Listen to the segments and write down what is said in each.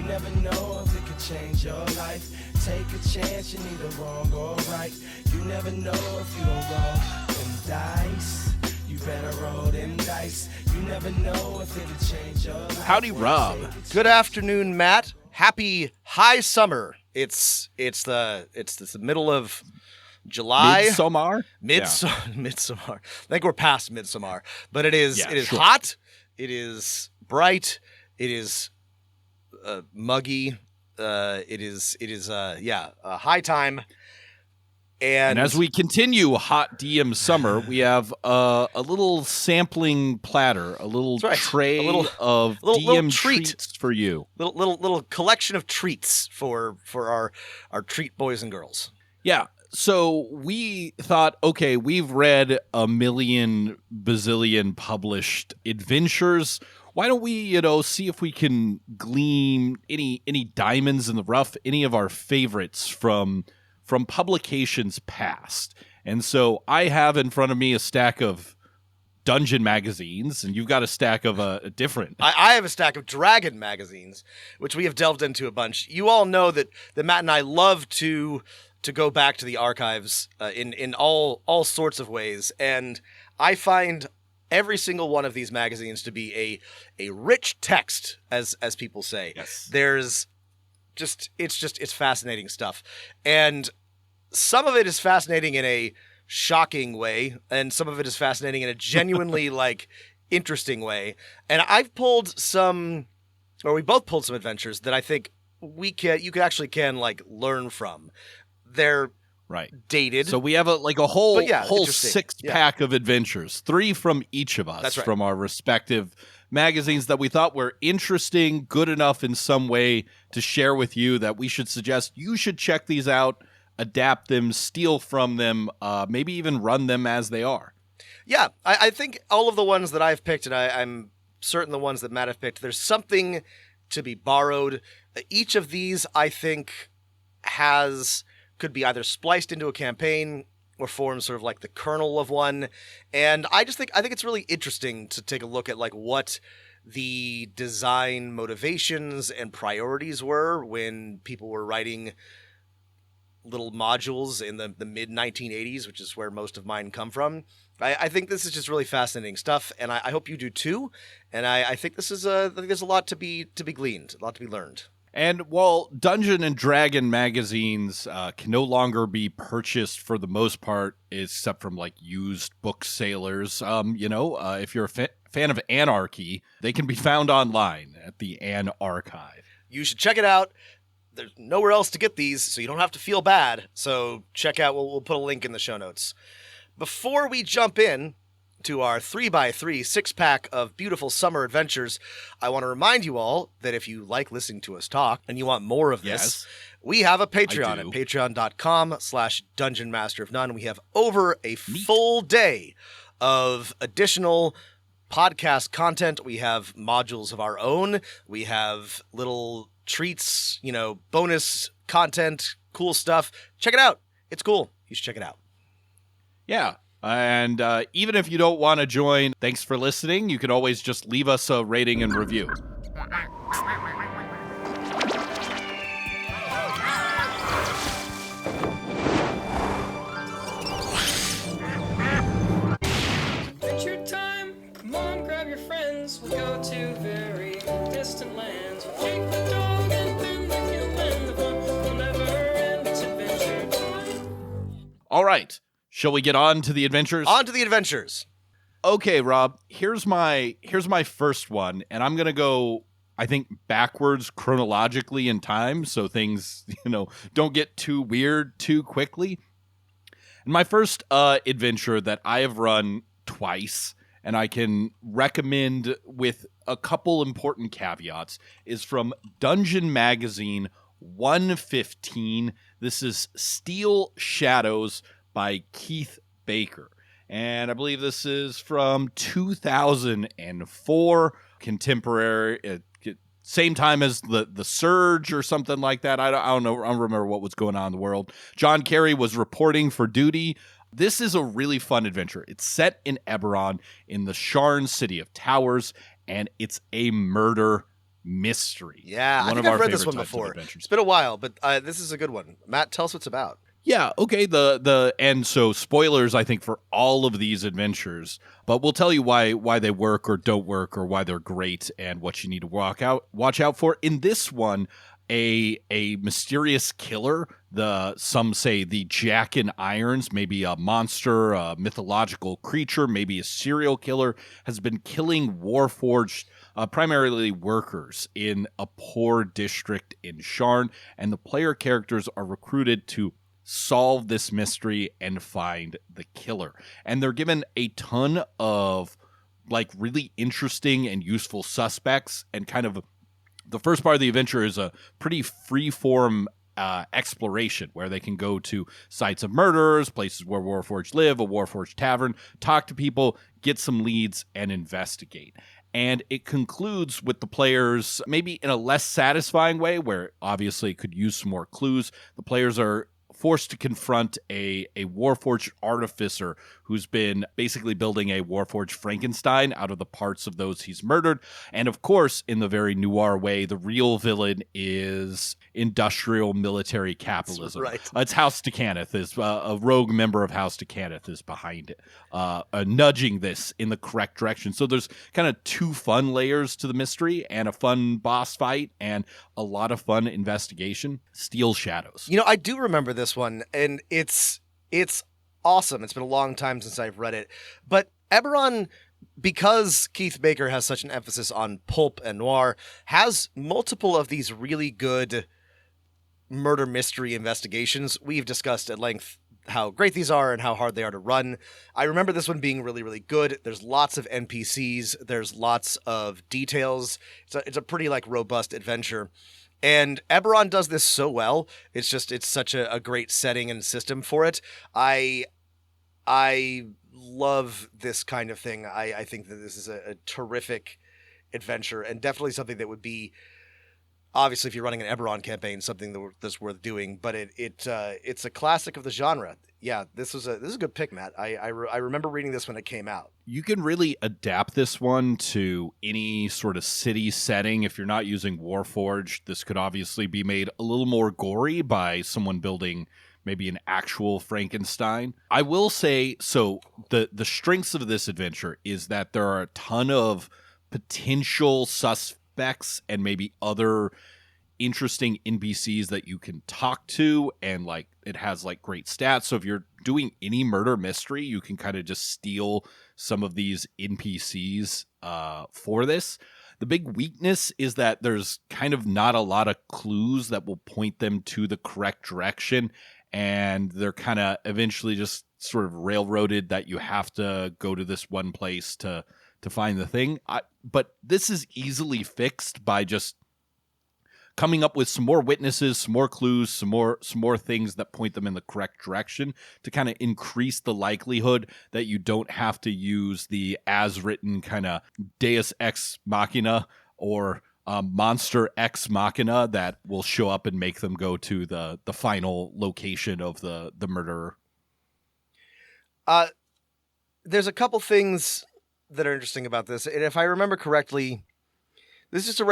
never know if it could change your life. Take a chance, you're neither wrong or right. You never know if you don't roll them dice. You better roll them dice. You never know if it could change your life. Howdy, Rob. Good afternoon, Matt. Happy high summer. It's the middle of July. Midsommar? Midsommar. I think we're past Midsommar, but it is sure. hot. It is bright. It is muggy. It is a high time. And as we continue hot DM summer, we have a little sampling platter, a little tray of DM treats for you. Little collection of treats for our treat boys and girls. Yeah. So we thought, okay, we've read a million bazillion published adventures. Why don't we, see if we can glean any diamonds in the rough, any of our favorites from publications past. And so I have in front of me a stack of Dungeon magazines, and you've got a stack of a different. I have a stack of Dragon magazines, which we have delved into a bunch. You all know that Matt and I love to go back to the archives in all sorts of ways, and I find every single one of these magazines to be a rich text, as people say. Yes. It's fascinating stuff. And some of it is fascinating in a shocking way, and some of it is fascinating in a genuinely interesting way. And we both pulled some adventures that I think you can learn from. They're dated. So we have a whole six pack of adventures, 3 from each of us. That's right. From our respective magazines that we thought were interesting, good enough in some way to share with you, that we should suggest you should check these out, adapt them, steal from them, maybe even run them as they are. Yeah, I think all of the ones that I've picked, and I'm certain the ones that Matt have picked, there's something to be borrowed. Each of these, I think, could be either spliced into a campaign or form sort of like the kernel of one. And I think it's really interesting to take a look at what the design motivations and priorities were when people were writing little modules in the mid 1980s, which is where most of mine come from. I think this is just really fascinating stuff, and I hope you do too. And I think there's a lot to be gleaned, a lot to be learned. And while Dungeon and Dragon magazines can no longer be purchased for the most part, except from used book sailors, if you're a fan of Anarchy, they can be found online at the An Archive. You should check it out. There's nowhere else to get these, so you don't have to feel bad. So check out, we'll put a link in the show notes. Before we jump in to our 3x3 6-pack of beautiful summer adventures, I want to remind you all that if you like listening to us talk and you want more of this, we have a Patreon at patreon.com/Dungeon Master of None. We have over a full day of additional podcast content. We have modules of our own. We have little treats, bonus content, cool stuff. Check it out. It's cool. You should check it out. Yeah. And even if you don't want to join, thanks for listening. You can always just leave us a rating and review. Adventure time! Come on, grab your friends. We'll go to very distant lands. We'll take the dog and then the human. The fun will never end. It's adventure time. All right. Shall we get on to the adventures? On to the adventures. Okay, Rob, here's my first one, and I'm going to go, I think, backwards chronologically in time, so things, don't get too weird too quickly. And my first adventure that I have run twice, and I can recommend with a couple important caveats, is from Dungeon Magazine 115. This is Steel Shadows by Keith Baker. And I believe this is from 2004, contemporary, same time as the Surge or something like that. I don't know. I don't remember what was going on in the world. John Kerry was reporting for duty. This is a really fun adventure. It's set in Eberron in the Sharn City of Towers, and it's a murder I mystery. think I've read this one before. It's been a while, but this is a good one. Matt, tell us what it's about. Yeah, okay. And so spoilers, I think, for all of these adventures, but we'll tell you why they work or don't work, or why they're great, and what you need to watch out for. In this one, a mysterious killer, some say the Jack in Irons, maybe a monster, a mythological creature, maybe a serial killer, has been killing Warforged, primarily workers, in a poor district in Sharn, and the player characters are recruited to solve this mystery and find the killer. And they're given a ton of like really interesting and useful suspects, and kind of the first part of the adventure is a pretty free-form exploration where they can go to sites of murders, places where Warforged live, a Warforged tavern, talk to people, get some leads, and investigate. And it concludes with the players, maybe in a less satisfying way, where obviously it could use some more clues. The players are forced to confront a Warforged artificer who's been basically building a Warforged Frankenstein out of the parts of those he's murdered. And of course, in the very noir way, the real villain is industrial military capitalism. Right. It's House Takanath, is a rogue member of House Takanath is behind it, nudging this in the correct direction. So there's kind of two fun layers to the mystery, and a fun boss fight, and a lot of fun investigation. Steel Shadows. You know, I do remember this one, and it's awesome. It's been a long time since I've read it, but Eberron, because Keith Baker has such an emphasis on pulp and noir, has multiple of these really good murder mystery investigations. We've discussed at length how great these are and how hard they are to run. I remember this one being really, really good. There's lots of NPCs. There's lots of details. It's a pretty like robust adventure. And Eberron does this so well. It's such a great setting and system for it. I love this kind of thing. I think that this is a terrific adventure, and definitely something that would be, obviously, if you're running an Eberron campaign, something that's worth doing. But it's a classic of the genre. Yeah, this is a good pick, Matt. I remember reading this when it came out. You can really adapt this one to any sort of city setting. If you're not using Warforged, this could obviously be made a little more gory by someone building maybe an actual Frankenstein. I will say, so the strengths of this adventure is that there are a ton of potential suspects and maybe other interesting NPCs that you can talk to, and like it has like great stats. So if you're doing any murder mystery, you can kind of just steal some of these NPCs for this. The big weakness is that there's kind of not a lot of clues that will point them to the correct direction, and they're kind of eventually just sort of railroaded that you have to go to this one place to find the thing. But this is easily fixed by just coming up with some more witnesses, some more clues, some more things that point them in the correct direction to kind of increase the likelihood that you don't have to use the as-written kind of Deus Ex Machina or Monster Ex Machina that will show up and make them go to the final location of the murderer. There's a couple things that are interesting about this, and if I remember correctly, this is you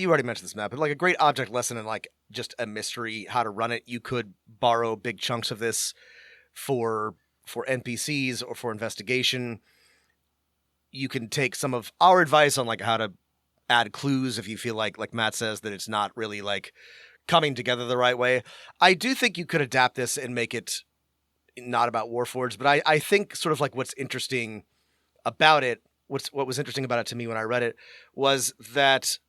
already mentioned this, Matt, but like a great object lesson in like just a mystery, how to run it. You could borrow big chunks of this for NPCs or for investigation. You can take some of our advice on like how to add clues if you feel like Matt says that it's not really like coming together the right way. I do think you could adapt this and make it not about Warforged, but I think sort of like what's interesting about it, what was interesting about it to me when I read it, was that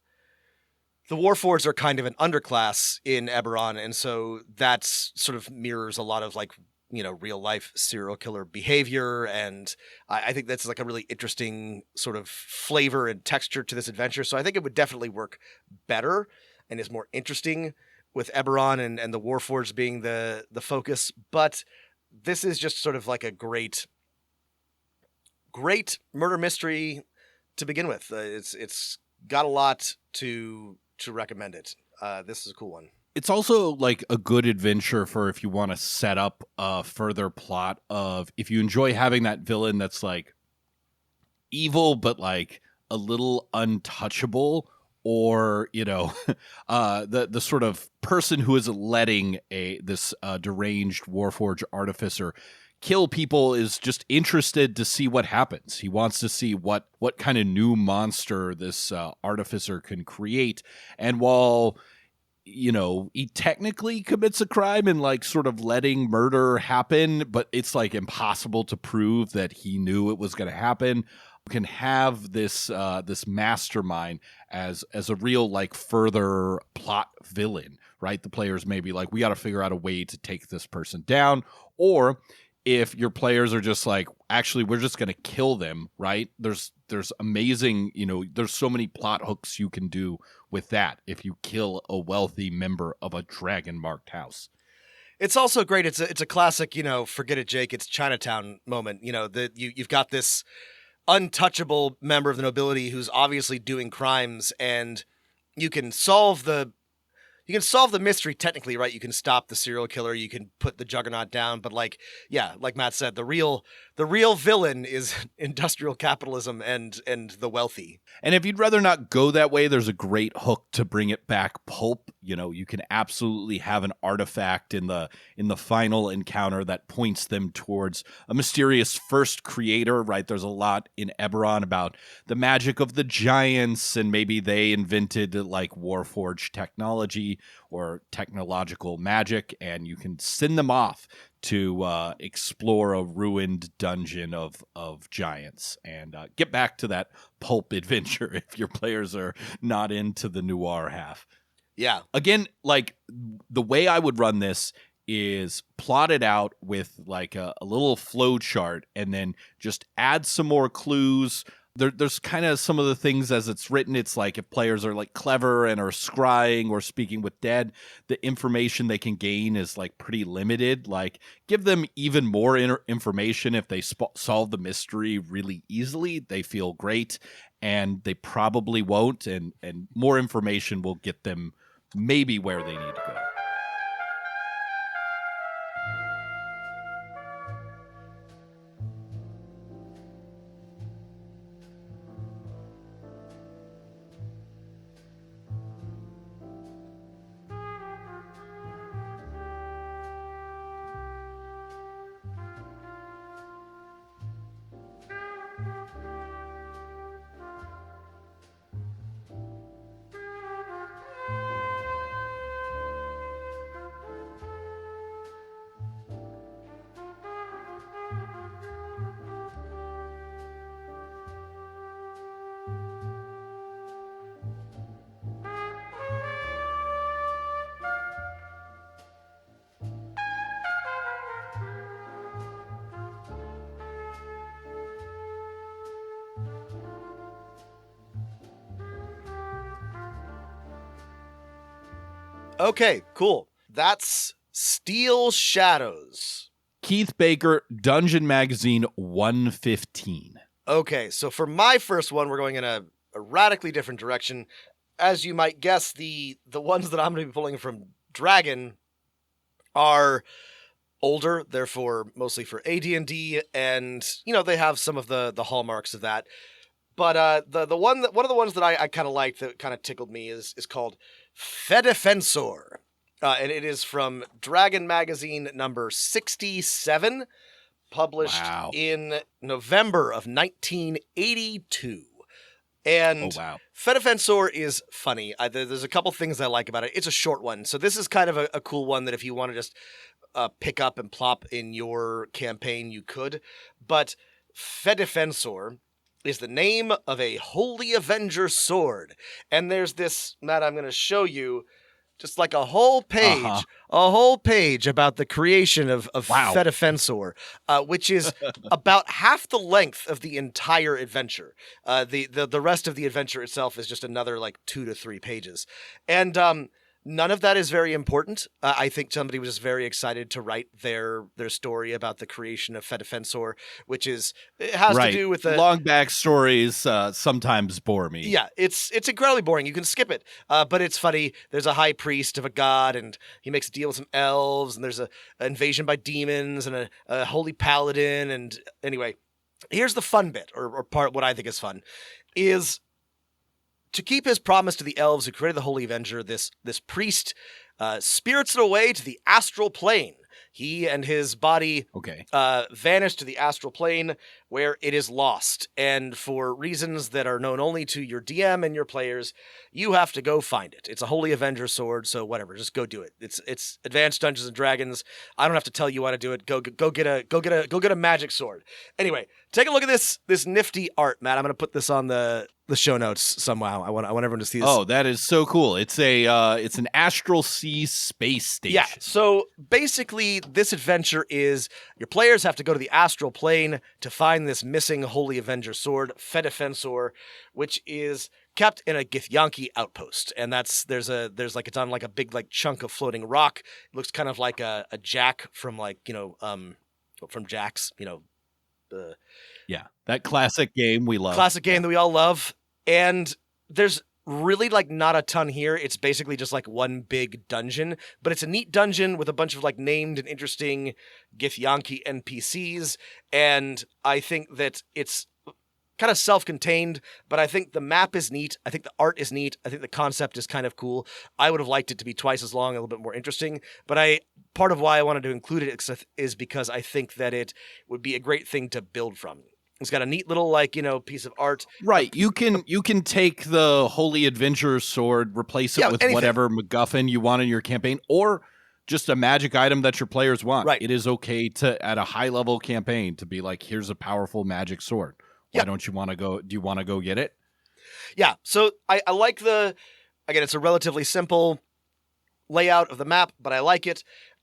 the Warforged are kind of an underclass in Eberron, and so that sort of mirrors a lot of like, you know, real life serial killer behavior, and I think that's like a really interesting sort of flavor and texture to this adventure. So I think it would definitely work better and is more interesting with Eberron and the Warforged being the focus. But this is just sort of like a great murder mystery to begin with. It's got a lot to recommend it. This is a cool one. It's also like a good adventure for if you want to set up a further plot of, if you enjoy having that villain that's like evil but like a little untouchable, or the sort of person who is letting this deranged Warforged artificer kill people is just interested to see what happens. He wants to see what kind of new monster this artificer can create. And while he technically commits a crime in like sort of letting murder happen, but it's like impossible to prove that he knew it was going to happen. You can have this mastermind as a real like further plot villain, right? The players may be like, we got to figure out a way to take this person down, or if your players are just like, actually, we're just going to kill them, right? There's amazing, there's so many plot hooks you can do with that if you kill a wealthy member of a dragon-marked house. It's also great. It's a classic, forget it, Jake, it's Chinatown moment. You've got this untouchable member of the nobility who's obviously doing crimes, and you can solve the mystery technically, right? You can stop the serial killer, you can put the juggernaut down, but like Matt said, the real villain is industrial capitalism and the wealthy. And if you'd rather not go that way, there's a great hook to bring it back pulp. You can absolutely have an artifact in the final encounter that points them towards a mysterious first creator, right? There's a lot in Eberron about the magic of the giants, and maybe they invented like Warforged technology or technological magic, and you can send them off to explore a ruined dungeon of giants and get back to that pulp adventure if your players are not into the noir half. Yeah. Again, like the way I would run this is plot it out with like a little flow chart and then just add some more clues. There's kind of some of the things as it's written. It's like if players are like clever and are scrying or speaking with dead, the information they can gain is like pretty limited. Like give them even more information if they solve the mystery really easily. They feel great, and they probably won't. And more information will get them maybe where they need to go. Okay, cool. That's Steel Shadows. Keith Baker, Dungeon Magazine 115. Okay, so for my first one, we're going in a radically different direction. As you might guess, the ones that I'm going to be pulling from Dragon are older, therefore mostly for AD&D, and they have some of the hallmarks of that. But one of the ones that I kind of liked that kind of tickled me is called Fedifensor. And it is from Dragon Magazine number 67, published in November of 1982. And Fedifensor is funny. There's a couple things I like about it. It's a short one, so this is kind of a cool one that if you want to just pick up and plop in your campaign, you could. But Fedifensor is the name of a Holy Avenger sword. And there's this, Matt, I'm going to show you just like a whole page about the creation of Fedifensor, which is about half the length of the entire adventure. The rest of the adventure itself is just another like 2 to 3 pages. And none of that is very important. I think somebody was just very excited to write their story about the creation of Fedifensor, which has to do with the long backstories. Sometimes bore me. Yeah, it's incredibly boring. You can skip it, but it's funny. There's a high priest of a god, and he makes a deal with some elves, and there's an invasion by demons, and a holy paladin. And anyway, here's the fun bit, or part what I think is fun, is To keep his promise to the elves who created the Holy Avenger, this priest spirits it away to the astral plane. He and his body vanish to the astral plane where it is lost. And for reasons that are known only to your DM and your players, you have to go find it. It's a Holy Avenger sword, so whatever, just go do it. It's Advanced Dungeons and Dragons. I don't have to tell you how to do it. Go get a magic sword. Anyway, take a look at this nifty art, Matt. I'm gonna put this on the show notes somehow. I want everyone to see this. Oh, that is so cool. It's an astral sea space station. Yeah. So basically, this adventure is your players have to go to the astral plane to find this missing Holy Avenger sword, Fedifensor, which is kept in a Githyanki outpost. And it's on like a big like chunk of floating rock. It looks kind of like a jack from from Jack's, Yeah, that classic game we love. Classic game that we all love. And there's really like not a ton here. It's basically just like one big dungeon, but it's a neat dungeon with a bunch of like named and interesting Githyanki NPCs. And I think that it's kind of self-contained, but I think the map is neat. I think the art is neat. I think the concept is kind of cool. I would have liked it to be twice as long, a little bit more interesting, but part of why I wanted to include it is because I think that it would be a great thing to build from. It's got a neat little piece of art. Right. You can take the Holy Avenger sword, replace it with anything. whatever MacGuffin you want in your campaign, or just a magic item that your players want. Right. It is okay to, at a high level campaign, to be like, here's a powerful magic sword. Why don't you want to go? Do you want to go get it? Yeah. So I like it's a relatively simple layout of the map, but I like it.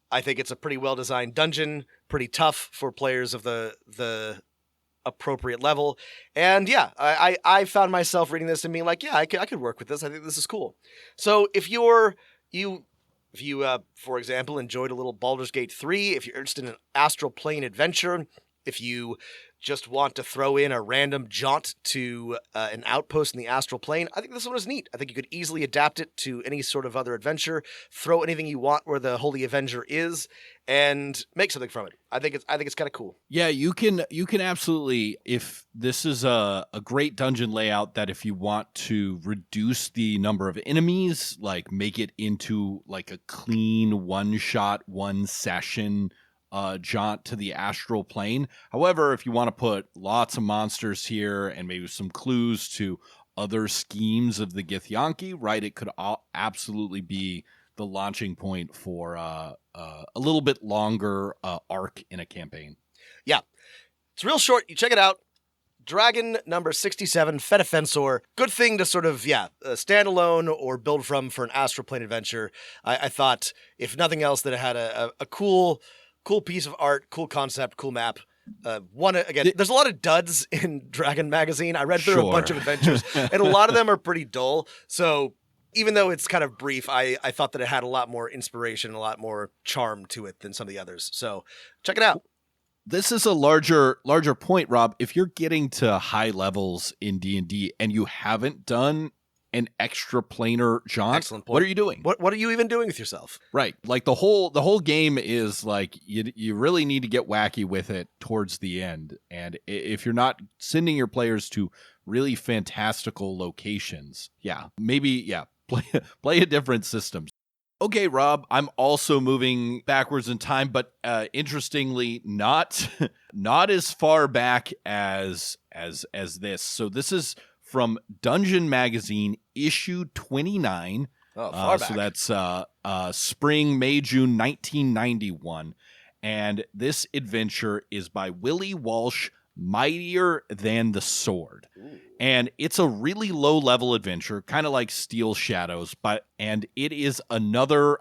I think it's a pretty well designed dungeon, pretty tough for players of the appropriate level. And yeah, I found myself reading this and being like, yeah, I could work with this. I think this is cool. So if you for example, enjoyed a little Baldur's Gate 3, if you're interested in an astral plane adventure, if you just want to throw in a random jaunt to an outpost in the astral plane, I think this one is neat. I think you could easily adapt it to any sort of other adventure, throw anything you want where the Holy Avenger is, and make something from it. I think it's kind of cool. Yeah, you can absolutely, if this is a great dungeon layout that if you want to reduce the number of enemies, like make it into like a clean one-shot, one-session jaunt to the astral plane. However, if you want to put lots of monsters here and maybe some clues to other schemes of the Githyanki, right, it could absolutely be the launching point for a little bit longer arc in a campaign. Yeah. It's real short. You check it out. Dragon number 67, Fedifensor. Good thing to sort of, stand alone or build from for an astral plane adventure. I thought, if nothing else, that it had a cool piece of art, cool concept, cool map. There's a lot of duds in Dragon magazine. I read through a bunch of adventures, and a lot of them are pretty dull. So even though it's kind of brief, I thought that it had a lot more inspiration, a lot more charm to it than some of the others. So check it out. This is a larger point, Rob. If you're getting to high levels in D&D and you haven't done an extra planar jaunt, excellent point. What are you doing? What are you even doing with yourself? Right. Like the whole game is like you really need to get wacky with it towards the end. And if you're not sending your players to really fantastical locations, play a different system. Okay, Rob, I'm also moving backwards in time, but interestingly, not as far back as this. So this is from Dungeon Magazine, issue 29. Oh, far back. So that's spring, May, June 1991. And this adventure is by Willie Walsh, Mightier Than the Sword. Ooh. And it's a really low-level adventure, kind of like Steel Shadows, and it is a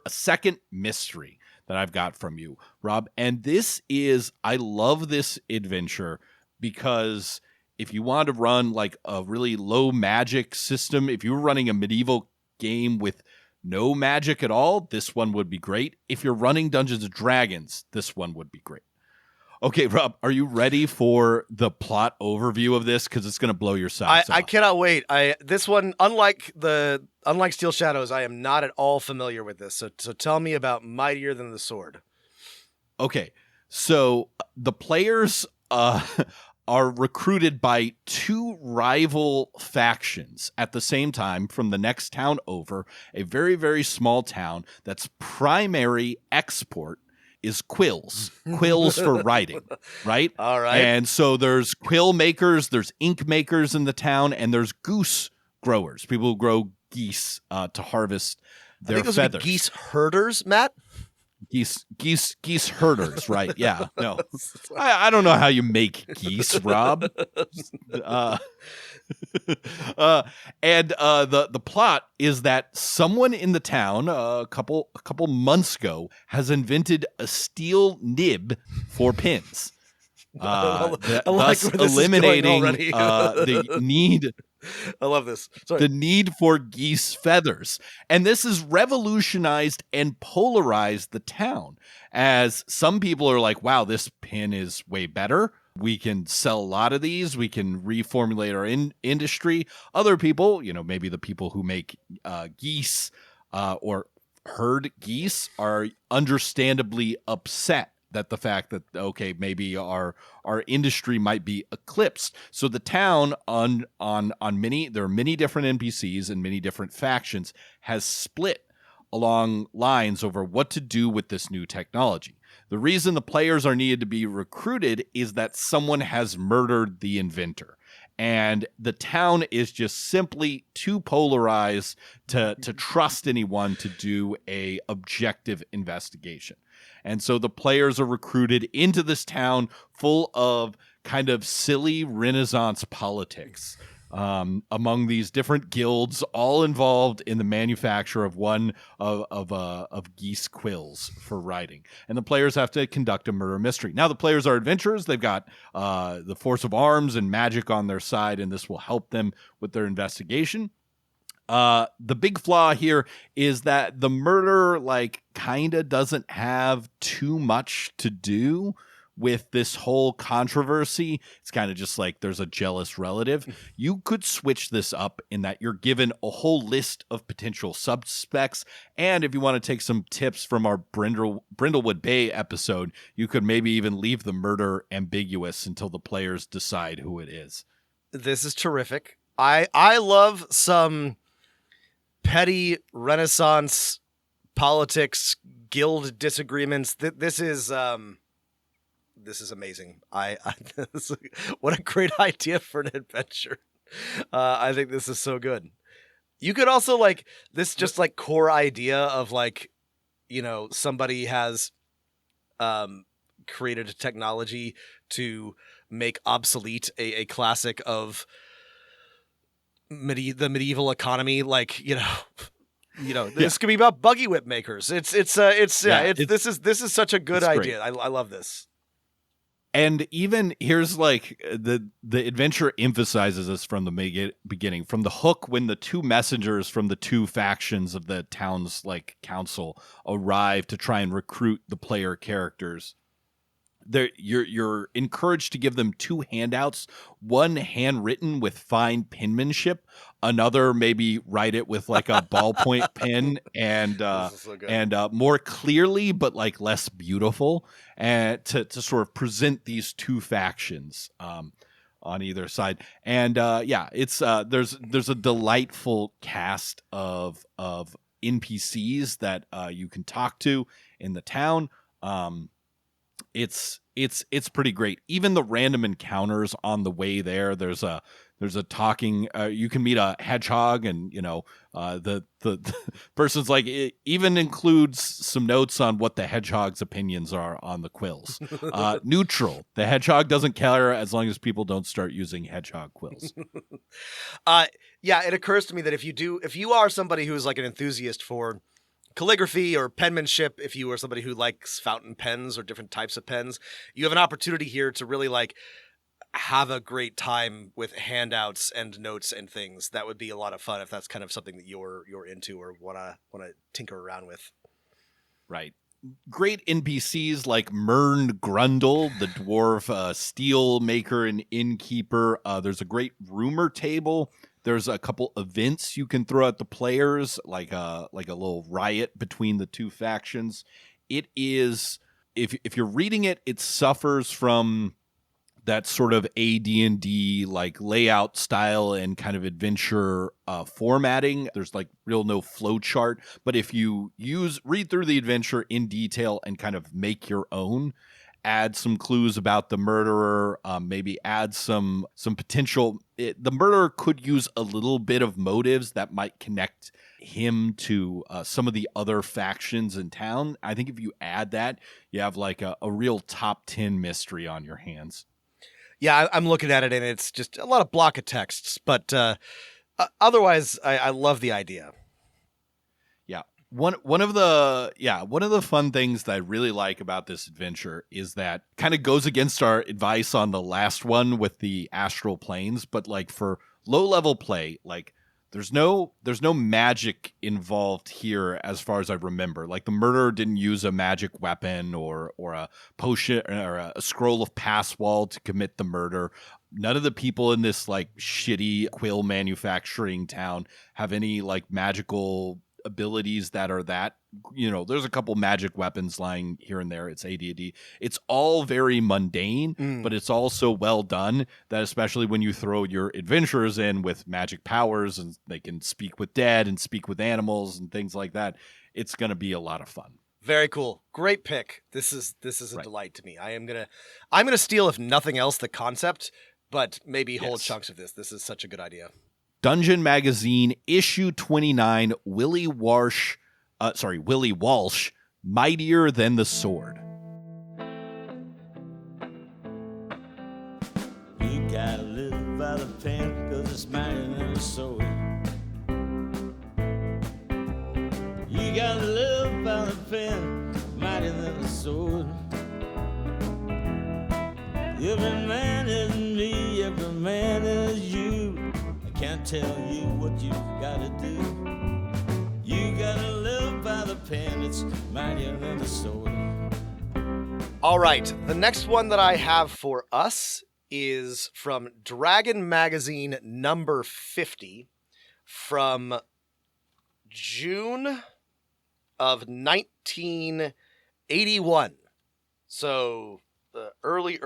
second mystery that I've got from you, Rob. And I love this adventure because if you want to run like a really low magic system, if you were running a medieval game with no magic at all, this one would be great. If you're running Dungeons and Dragons, this one would be great. Okay, Rob, are you ready for the plot overview of this? Because it's going to blow your socks off. I cannot wait. This one, unlike Steel Shadows, I am not at all familiar with this. So tell me about Mightier Than the Sword. Okay, so the players are recruited by two rival factions at the same time from the next town over, a very, very small town that's primary export is quills for writing, right? All right. And so there's quill makers, there's ink makers in the town, and there's goose growers, people who grow geese to harvest their I think those feathers. would be geese herders, Matt. Geese herders, right? Yeah, no, I don't know how you make geese, Rob. And the plot is that someone in the town a couple months ago has invented a steel nib for pins, thus eliminating the need. I love this. Sorry. The need for geese feathers. And this has revolutionized and polarized the town, as some people are like, wow, this pin is way better. We can sell a lot of these. We can reformulate our industry. Other people, maybe the people who make geese or herd geese are understandably upset that the fact that, okay, maybe our industry might be eclipsed. So the town on many, there are many different NPCs and many different factions, has split along lines over what to do with this new technology. The reason the players are needed to be recruited is that someone has murdered the inventor. And the town is just simply too polarized to trust anyone to do a objective investigation. And so the players are recruited into this town full of kind of silly Renaissance politics among these different guilds, all involved in the manufacture of one of geese quills for writing. And the players have to conduct a murder mystery. Now the players are adventurers. They've got the force of arms and magic on their side, and this will help them with their investigation. The big flaw here is that the murder kind of doesn't have too much to do with this whole controversy. It's kind of just like there's a jealous relative. You could switch this up in that you're given a whole list of potential suspects. And if you want to take some tips from our Brindlewood Bay episode, you could maybe even leave the murder ambiguous until the players decide who it is. This is terrific. I love some petty Renaissance politics, guild disagreements. This is amazing. What a great idea for an adventure. I think this is so good. You could also this just core idea of somebody has created a technology to make obsolete a classic of the medieval economy, this could be about buggy whip makers. This is such a good idea. I love this. And even here's the adventure emphasizes this from the beginning, from the hook, when the two messengers from the two factions of the town's council arrive to try and recruit the player characters. You're encouraged to give them two handouts, one handwritten with fine penmanship, another maybe write it with a ballpoint pen and more clearly but less beautiful, and to sort of present these two factions on either side. And it's there's a delightful cast of NPCs that you can talk to in the town. It's pretty great. Even the random encounters on the way there. There's a talking. You can meet a hedgehog, and the person's it even includes some notes on what the hedgehog's opinions are on the quills. Neutral. The hedgehog doesn't care as long as people don't start using hedgehog quills. It occurs to me that if you are somebody who's an enthusiast for calligraphy or penmanship, if you are somebody who likes fountain pens or different types of pens, you have an opportunity here to really have a great time with handouts and notes and things. That would be a lot of fun if that's kind of something that you're into or want to tinker around with. Right. Great NPCs like Mern Grundle, the dwarf steel maker and innkeeper. There's a great rumor table. There's a couple events you can throw at the players, like a little riot between the two factions. It is, if you're reading it, it suffers from that sort of AD&D like layout style and kind of adventure formatting. There's like real no flow chart, but if you read through the adventure in detail and kind of make your own, add some clues about the murderer, maybe add some potential. The murderer could use a little bit of motives that might connect him to some of the other factions in town. I think if you add that, you have like a real top 10 mystery on your hands. Yeah, I'm looking at it, and it's just a lot of block of texts, but otherwise, I love the idea. Yeah. One of the fun things that I really like about this adventure is that kind of goes against our advice on the last one with the astral planes, but like for low level play, like there's no magic involved here as far as I remember. Like the murderer didn't use a magic weapon or a potion or a scroll of pass wall to commit the murder. None of the people in this like shitty quill manufacturing town have any like magical abilities that are that, there's a couple magic weapons lying here and there. It's AD&D. It's all very mundane, but it's also well done, that especially when you throw your adventurers in with magic powers and they can speak with dead and speak with animals and things like that, it's going to be a lot of fun. Very cool. Great pick. This is a delight to me. I'm gonna steal, if nothing else, the concept, but maybe whole chunks of this. This is such a good idea. Dungeon Magazine, issue 29, Willie Walsh, Mightier Than the Sword. You gotta live by the pen, 'cause it's mightier than the sword. You gotta live by the pen, mightier than the sword. Every man is me, every man is you. Can't tell you what you gotta do. You gotta live by the pen, it's mightier than the sword. All right, the next one that I have for us is from Dragon Magazine number 50 from June of 1981. So early.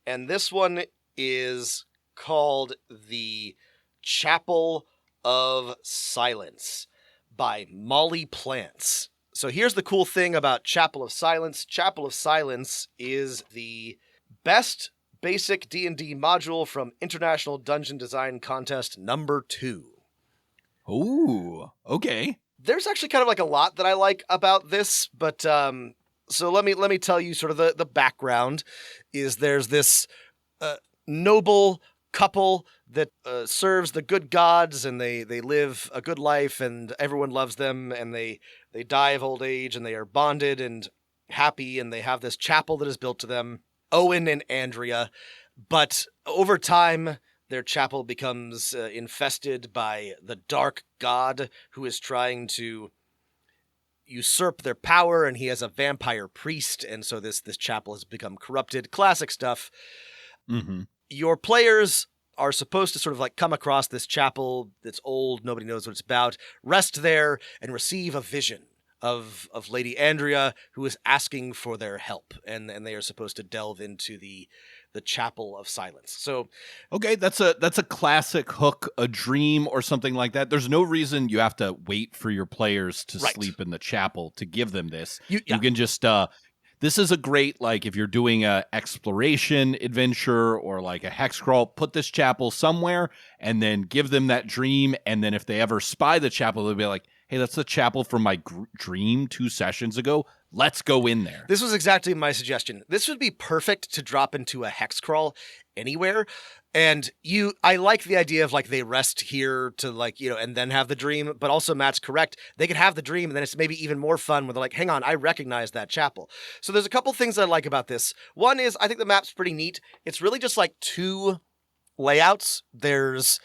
And this one is called The Chapel of Silence by Molly Plants. So here's the cool thing about Chapel of Silence. Chapel of Silence is the best basic D&D module from International Dungeon Design Contest number 2. Ooh, okay. There's actually kind of like a lot that I like about this, but so let me tell you sort of the background. Is there's this noble couple that serves the good gods, and they live a good life, and everyone loves them, and they die of old age, and they are bonded and happy, and they have this chapel that is built to them, Owen and Andrea. But over time, their chapel becomes infested by the dark god who is trying to usurp their power, and he has a vampire priest, and so this chapel has become corrupted. Classic stuff. Mm-hmm. Your players are supposed to sort of like come across this chapel that's old, nobody knows what it's about, rest there, and receive a vision of Lady Andrea, who is asking for their help, and they are supposed to delve into the Chapel of Silence. So, okay, that's a classic hook, a dream or something like that. There's no reason you have to wait for your players to sleep in the chapel to give them this. You can just this is a great, like, if you're doing a exploration adventure or like a hex crawl, put this chapel somewhere and then give them that dream. And then if they ever spy the chapel, they'll be like, hey, that's the chapel from my dream 2 sessions ago. Let's go in there. This was exactly my suggestion. This would be perfect to drop into a hex crawl anywhere. And I like the idea of like they rest here to like, and then have the dream, but also Matt's correct. They could have the dream and then it's maybe even more fun when they're like, hang on, I recognize that chapel. So there's a couple things I like about this. One is I think the map's pretty neat. It's really just like 2 layouts. There's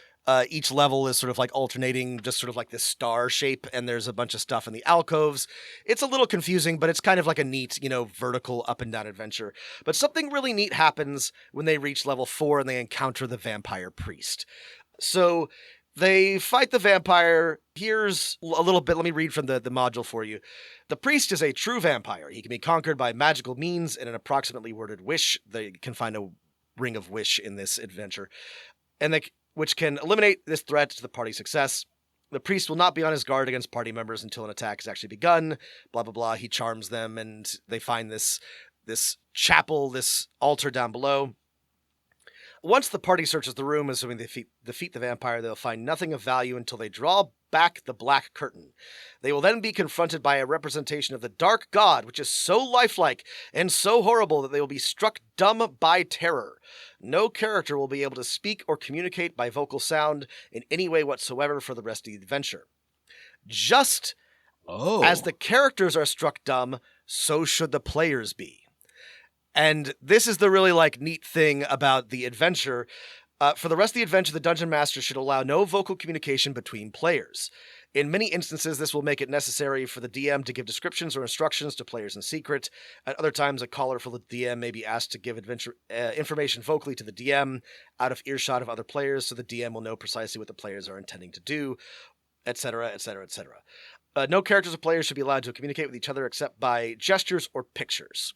each level is sort of like alternating, just sort of like this star shape, and there's a bunch of stuff in the alcoves. It's a little confusing, but it's kind of like a neat, vertical up and down adventure. But something really neat happens when they reach level 4 and they encounter the vampire priest. So they fight the vampire. Here's a little bit. Let me read from the module for you. The priest is a true vampire. He can be conquered by magical means and an approximately worded wish. They can find a ring of wish in this adventure, and which can eliminate this threat to the party's success. The priest will not be on his guard against party members until an attack has actually begun. Blah blah blah. He charms them, and they find this chapel, this altar down below. Once the party searches the room, assuming they defeat the vampire, they'll find nothing of value until they draw back the black curtain. They will then be confronted by a representation of the dark god, which is so lifelike and so horrible that they will be struck dumb by terror. No character will be able to speak or communicate by vocal sound in any way whatsoever for the rest of the adventure. Just as the characters are struck dumb, so should the players be. And this is the really neat thing about the adventure. For the rest of the adventure, the Dungeon Master should allow no vocal communication between players. In many instances, this will make it necessary for the DM to give descriptions or instructions to players in secret. At other times, a caller for the DM may be asked to give information vocally to the DM out of earshot of other players, so the DM will know precisely what the players are intending to do, etc., etc., etc. No characters or players should be allowed to communicate with each other except by gestures or pictures.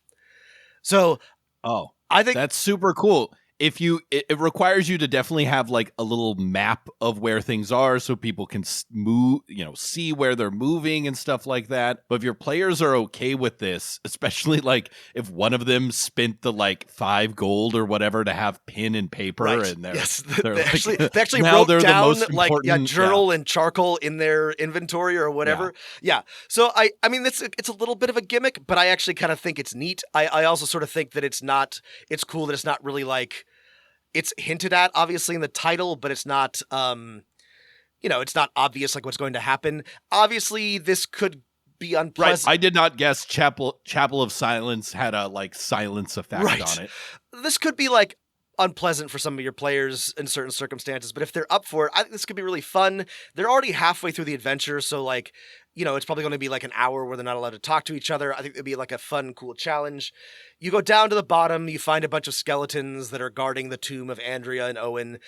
So, I think that's super cool. It requires you to definitely have a little map of where things are so people can move, see where they're moving and stuff like that. But if your players are okay with this, especially if one of them spent the 5 gold or whatever to have pen and paper, right. and they actually now wrote they're down the most important, journal and charcoal in their inventory or whatever. Yeah. So I mean, it's a little bit of a gimmick, but I actually kind of think it's neat. I also sort of think that it's cool that it's not really it's hinted at, obviously, in the title, but it's not, it's not obvious what's going to happen. Obviously, this could be unpleasant. Right. I did not guess Chapel of Silence had a silence effect on it. This could be unpleasant for some of your players in certain circumstances, but if they're up for it, I think this could be really fun. They're already halfway through the adventure, so it's probably going to be an hour where they're not allowed to talk to each other. I think it'd be a fun, cool challenge. You go down to the bottom, you find a bunch of skeletons that are guarding the tomb of Andrea and Owen.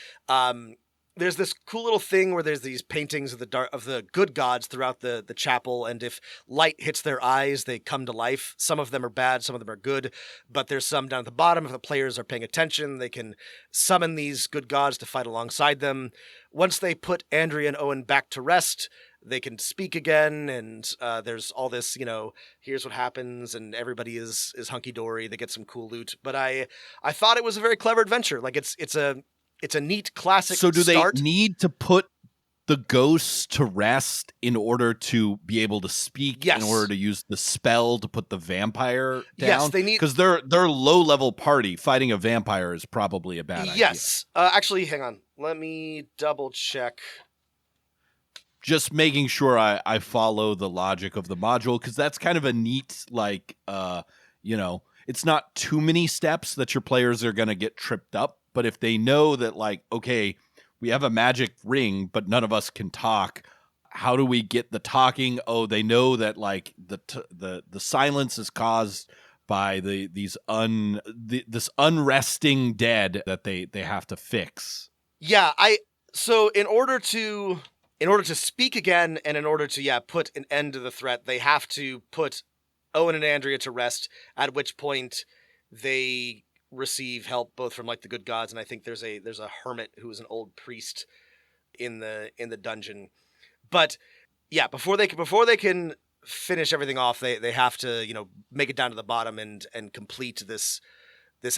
There's this cool little thing where there's these paintings of the good gods throughout the chapel, and if light hits their eyes, they come to life. Some of them are bad, some of them are good, but there's some down at the bottom. If the players are paying attention, they can summon these good gods to fight alongside them. Once they put Andrea and Owen back to rest, they can speak again, and there's all this, here's what happens, and everybody is hunky-dory. They get some cool loot. But I thought it was a very clever adventure. It's a neat classic So do start. they need to put the ghosts to rest in order to be able to speak, Yes. in order to use the spell to put the vampire down? Yes, they need... Because they're low-level party. Fighting a vampire is probably a bad idea. Yes. Actually, hang on. Let me double-check. Just making sure I follow the logic of the module, because that's kind of a neat, it's not too many steps that your players are going to get tripped up. But if they know that, okay, we have a magic ring, but none of us can talk, how do we get the talking? Oh, they know that, the silence is caused by this unresting dead that they have to fix. Yeah, so in order to speak again, and in order to put an end to the threat, they have to put Owen and Andrea to rest, at which point they receive help both from the good gods, and I think there's a hermit who is an old priest in the dungeon. But before they can finish everything off, they have to make it down to the bottom and complete this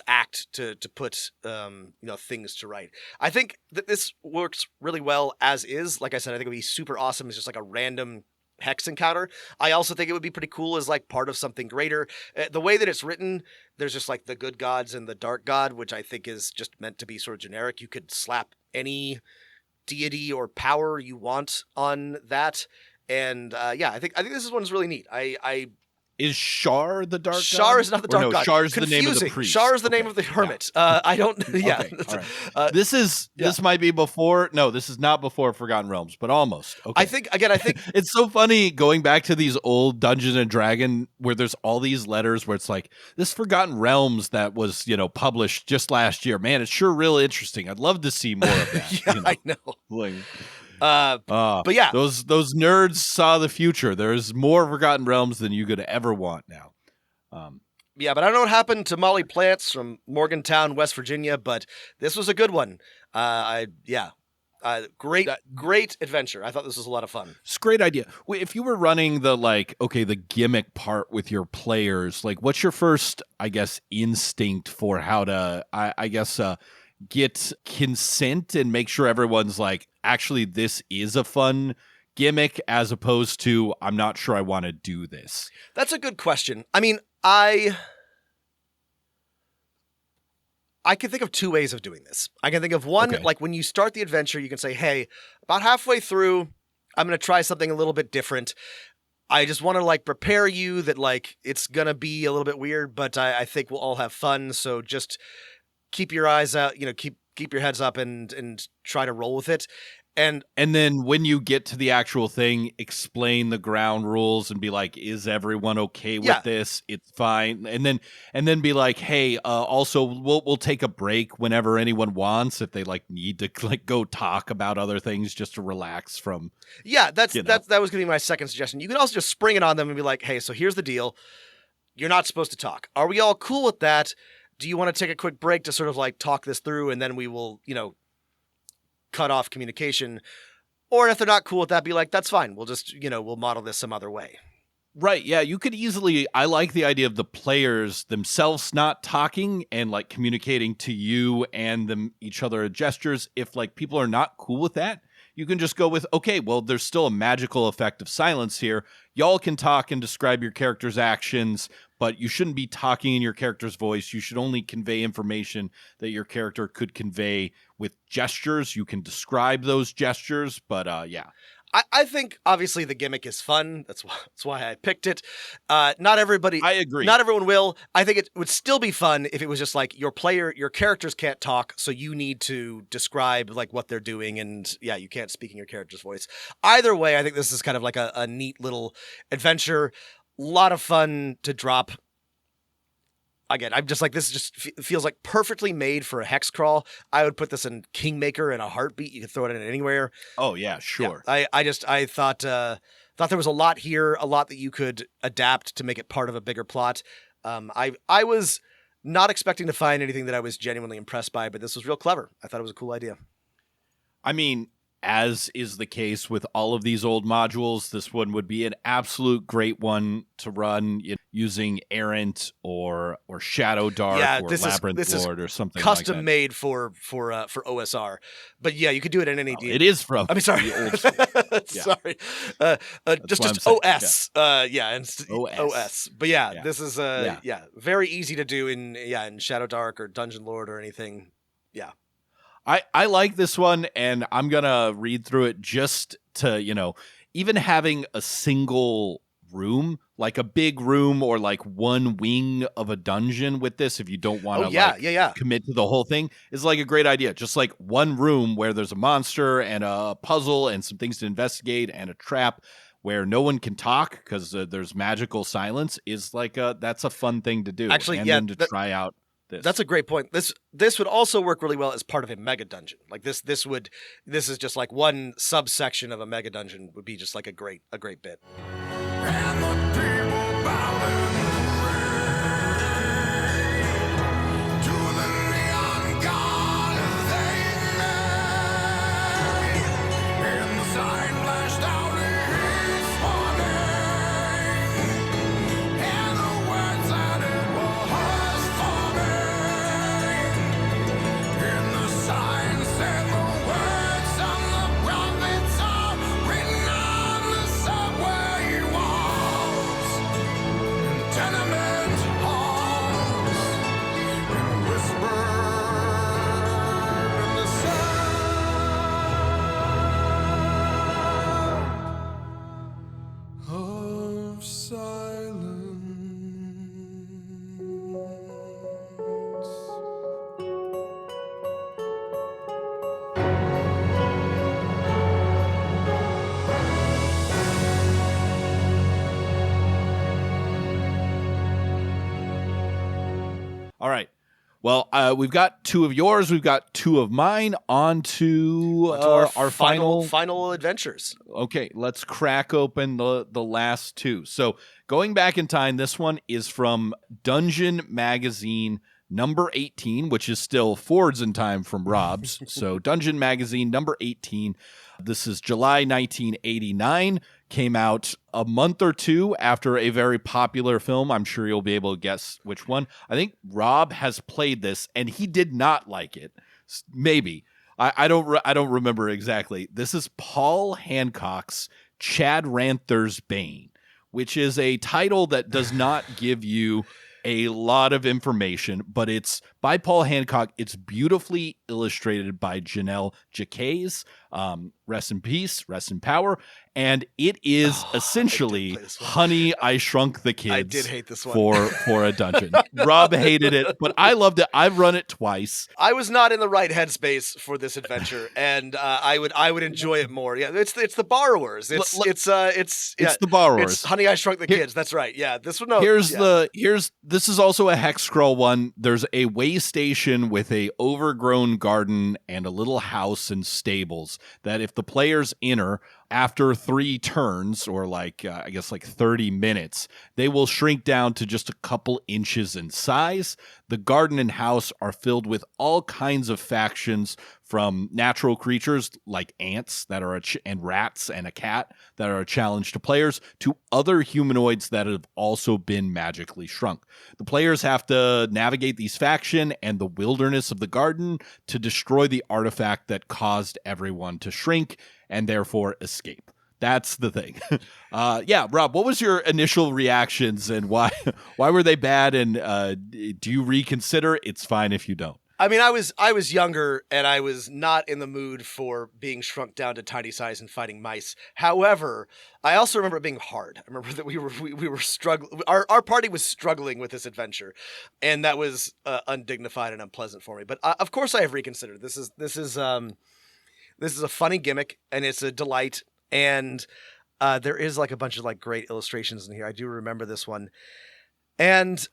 act to put things to right. I think that this works really well as is. Like I said, I think it would be super awesome as just a random hex encounter. I also think it would be pretty cool as part of something greater. The way that it's written, there's just the good gods and the dark god, which I think is just meant to be sort of generic. You could slap any deity or power you want on that, and I think this one's really neat. Is Shar the dark god? Shar is not the dark god. Shar's the name of the priest. Shar is the name of the hermit. I don't... Yeah. Okay, all right. This might be before... No, this is not before Forgotten Realms, but almost. Okay. I think... It's so funny going back to these old Dungeons and Dragon where there's all these letters where it's this Forgotten Realms that was, published just last year. Man, it's sure really interesting. I'd love to see more of that. I know. But yeah, those nerds saw the future. There's more Forgotten Realms than you could ever want now. Yeah, but I don't know what happened to Molly Plants from Morgantown, West Virginia, but this was a good one. Great adventure. I thought this was a lot of fun. It's a great idea. If you were running the gimmick part with your players, like, what's your first, I guess, instinct for how to, get consent and make sure everyone's like, actually, this is a fun gimmick, as opposed to, I'm not sure I want to do this? That's a good question. I mean, I can think of two ways of doing this. I can think of one, Okay. like when you start the adventure, you can say, hey, about halfway through, I'm going to try something a little bit different. I just want to like prepare you that like it's going to be a little bit weird, but I think we'll all have fun. So just keep your eyes out, keep your heads up and try to roll with it. And then when you get to the actual thing, explain the ground rules and be like, is everyone okay with this? It's fine. And then be like, hey, also we'll take a break whenever anyone wants, if they like need to like go talk about other things just to relax from. Yeah, that was going to be my second suggestion. You can also just spring it on them and be like, hey, so here's the deal. You're not supposed to talk. Are we all cool with that? Do you want to take a quick break to sort of like talk this through, and then we will, cut off communication? Or if they're not cool with that, be like, that's fine. We'll just, we'll model this some other way. Right. Yeah. You could easily, I like the idea of the players themselves not talking and like communicating to you and each other gestures. If like people are not cool with that, you can just go with, okay, well, there's still a magical effect of silence here. Y'all can talk and describe your character's actions, but you shouldn't be talking in your character's voice. You should only convey information that your character could convey with gestures. You can describe those gestures, but yeah. I think obviously the gimmick is fun. That's why I picked it. Not everybody. I agree. Not everyone will. I think it would still be fun if it was just like your characters can't talk, so you need to describe like what they're doing, and yeah, you can't speak in your character's voice. Either way, I think this is kind of like a neat little adventure. A lot of fun to drop. Again, I'm just like, this just feels like perfectly made for a hex crawl. I would put this in Kingmaker in a heartbeat. You could throw it in anywhere. Oh yeah, sure. Yeah, I thought there was a lot here, a lot that you could adapt to make it part of a bigger plot. I was not expecting to find anything that I was genuinely impressed by, but this was real clever. I thought it was a cool idea. I mean, as is the case with all of these old modules, this one would be an absolute great one to run using Errant or Shadow Dark or Labyrinth Lord or something like that. Custom made for OSR. But yeah, you could do it in any D&D. It is from. I mean, sorry. The old school. Sorry. Just OS. And OS. But yeah, this is very easy to do in Shadow Dark or Dungeon Lord or anything. Yeah. I like this one, and I'm going to read through it just to, even having a single room, like a big room or like one wing of a dungeon with this, if you don't want to commit to the whole thing, is like a great idea. Just like one room where there's a monster and a puzzle and some things to investigate and a trap where no one can talk because there's magical silence is like that's a fun thing to do. Actually, and then to try out. That's a great point. This would also work really well as part of a mega dungeon. Like this is just like one subsection of a mega dungeon would be just like a great bit. And the people bowing to the neon god they made. And the sign flashed out his warning, and the words that it was forming. And the sign said the words of the prophets are written on the subway walls and tenement halls, and whispered in the sound of silence. All right. Well, we've got 2 of yours. We've got 2 of mine. On to our final adventures. Okay, let's crack open the last 2. So going back in time, this one is from Dungeon Magazine number 18, which is still forwards in time from Rob's. So Dungeon Magazine number 18. This is July 1989. Came out a month or 2 after a very popular film. I'm sure you'll be able to guess which one. I think Rob has played this, and he did not like it. Maybe. I don't remember exactly. This is Paul Hancock's Chadranther's Bane, which is a title that does not give you a lot of information, but it's by Paul Hancock. It's beautifully illustrated by Janelle Jacques. Rest in peace, rest in power. And it is essentially Honey, I Shrunk the Kids. I did hate this one. For a dungeon. Rob hated it, but I loved it. I've run it twice. I was not in the right headspace for this adventure, and I would enjoy it more. Yeah, it's the borrowers. It's the borrowers. It's Honey, I Shrunk the Kids. That's right. Yeah, this one. No, this is also a hex scroll one. There's a way station with a overgrown garden and a little house and stables that if the players enter after 3 turns, or I guess 30 minutes, they will shrink down to just a couple inches in size. The garden and house are filled with all kinds of factions, from natural creatures like ants that are and rats and a cat that are a challenge to players, to other humanoids that have also been magically shrunk. The players have to navigate these factions and the wilderness of the garden to destroy the artifact that caused everyone to shrink and therefore escape. That's the thing. Rob, what was your initial reactions, and why were they bad? And do you reconsider? It's fine if you don't. I mean, I was younger, and I was not in the mood for being shrunk down to tiny size and fighting mice. However, I also remember it being hard. I remember that we were struggling. Our party was struggling with this adventure, and that was undignified and unpleasant for me. But of course, I have reconsidered. This is a funny gimmick, and it's a delight. And there is a bunch of great illustrations in here. I do remember this one, and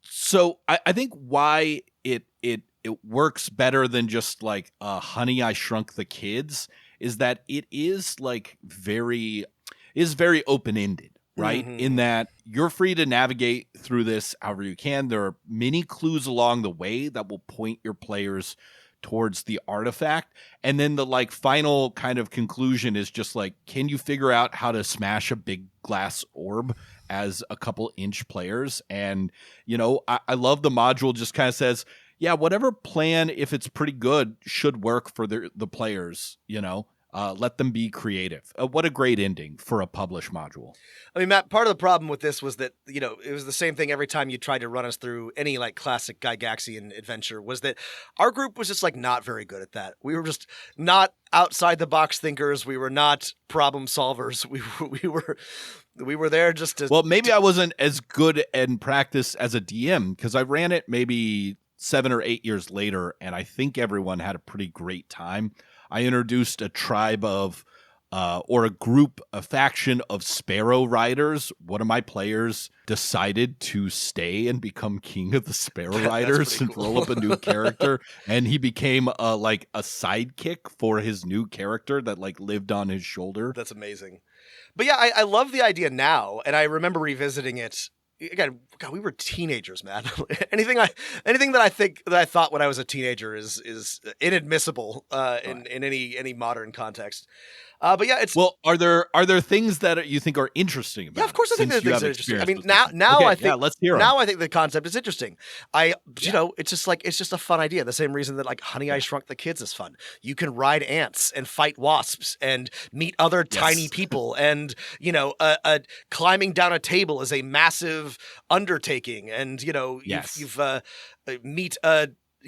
so I think why it works better than just Honey, I Shrunk the Kids is that it is very open-ended, right? Mm-hmm. In that you're free to navigate through this however you can. There are many clues along the way that will point your players towards the artifact, and then the final kind of conclusion is just can you figure out how to smash a big glass orb as a couple inch players? And I love the module just kind of says, yeah, whatever plan, if it's pretty good, should work for the players. Let them be creative. What a great ending for a published module. I mean, Matt, part of the problem with this was that, it was the same thing every time you tried to run us through any classic Gygaxian adventure, was that our group was just not very good at that. We were just not outside the box thinkers. We were not problem solvers. We were there just to... Well, maybe I wasn't as good in practice as a DM because I ran it maybe 7 or 8 years later, and I think everyone had a pretty great time. I introduced a tribe of, a faction of Sparrow Riders. One of my players decided to stay and become king of the Sparrow Riders and roll up a new character. And he became a sidekick for his new character that lived on his shoulder. That's amazing. But yeah, I love the idea now. And I remember revisiting it. Again, God, we were teenagers, man. anything that I thought when I was a teenager is inadmissible in any modern context. But yeah, it's are there things that you think are interesting about? Yeah, of course I think there are things that are interesting. I mean, now okay, I think let's hear now I think the concept is interesting. It's just a fun idea. The same reason that Honey, I Shrunk the Kids is fun. You can ride ants and fight wasps and meet other tiny people, and climbing down a table is a massive undertaking, and you've meet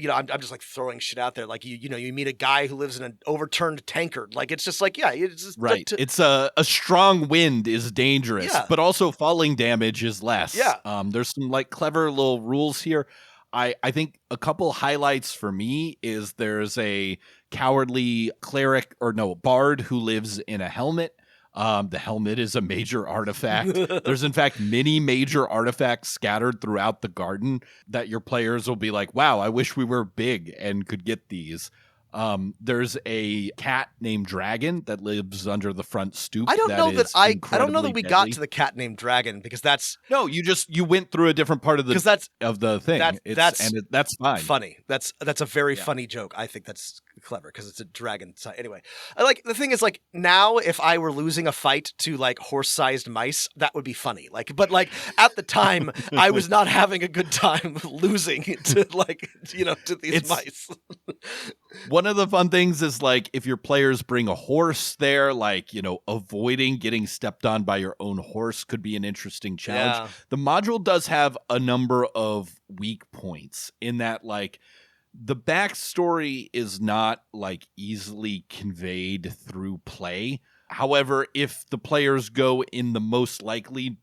I'm just throwing shit out there. You meet a guy who lives in an overturned tankard. It's just it's just right. It's a strong wind is dangerous, but also falling damage is less. Yeah. There's some clever little rules here. I think a couple highlights for me is there's a cowardly bard who lives in a helmet. The helmet is a major artifact. There's, in fact, many major artifacts scattered throughout the garden that your players will be like, wow, I wish we were big and could get these. There's a cat named Dragon that lives under the front stoop. I don't know that we got deadly. to the cat named Dragon because that's No, you went through a different part of the thing. That's fine. Funny. That's a very funny joke. I think that's clever because it's a dragon. Anyway, the thing is, like, now if I were losing a fight to like horse-sized mice, that would be funny. But at the time, I was not having a good time losing to to these mice. One of the fun things is, like, if your players bring a horse there, like, avoiding getting stepped on by your own horse could be an interesting challenge. Yeah. The module does have a number of weak points in that, like, the backstory is not, like, easily conveyed through play. However, if the players go in the most likely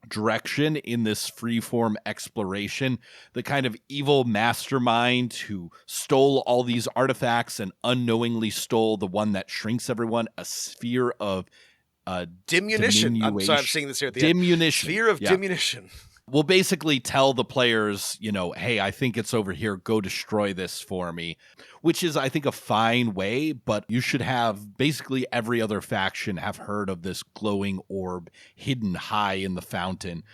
direction in this freeform exploration, the kind of evil mastermind who stole all these artifacts and unknowingly stole the one that shrinks everyone, a sphere of diminution. I'm sorry, I'm seeing this here at the diminution. Sphere of diminution. We'll basically tell the players, hey, I think it's over here. Go destroy this for me, which is, I think, a fine way. But you should have basically every other faction have heard of this glowing orb hidden high in the fountain.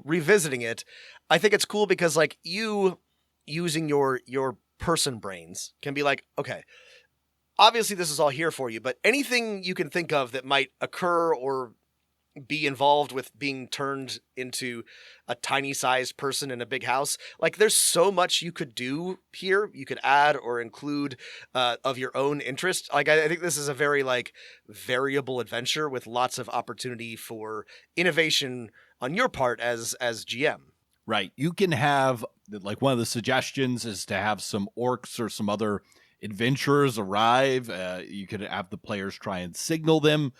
Revisiting it, I think it's cool because, like, you using your person brains can be like, okay, obviously this is all here for you, but anything you can think of that might occur or be involved with being turned into a tiny sized person in a big house. Like, there's so much you could do here. You could add or include of your own interest. Like, I think this is a very, like, variable adventure with lots of opportunity for innovation on your part as GM. Right. You can have, like, one of the suggestions is to have some orcs or some other adventurers arrive. You could have the players try and signal them.